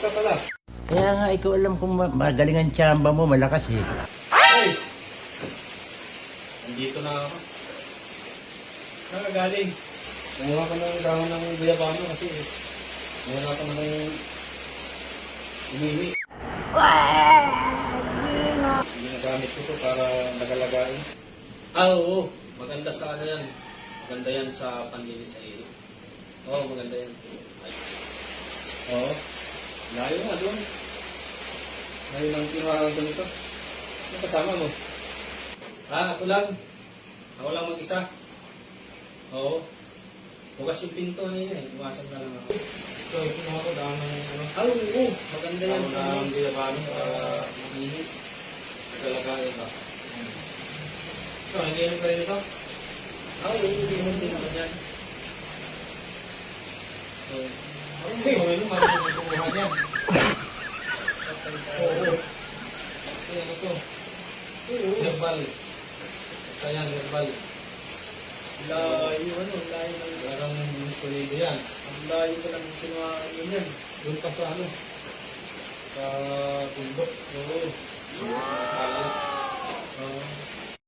ka pala. Kaya nga, ikaw alam kung magaling ang tsamba mo, malakas eh. Hey! Nandito na ako. Saan ka galing? Kumuha ka ng dahon ng guyabano kasi wala ka ng umimi. Ginagamit ko to para nagalagain. Oo. Maganda sa ano yan. Maganda yan sa panlinis sa ilo. Oo, maganda yan. Ay. Oo. Layo nga doon. Layo ng kinuhaan ko nito. Ano kasama mo? Ako lang. Ako lang mag-isa. Oo. Bukas yung pinto na yun eh. Iwasan na lang ako. So, kinuha ko dahon ng ano. Oo. Maganda yan sa mga gilabano para mahinit. Nagalagain ba? So, hindi yan pa rin ito? Hindi din naman yan. So, hindi ko rin marunong yung kumuha niyan. Oo. Kasi ano to? Herbal. Sayang, herbal. Layo ano, layo ng parang kulido yan. Ang layo ko lang kinuha yun yan. Doon pa sa ano? Sa bundok. Oo. Oo.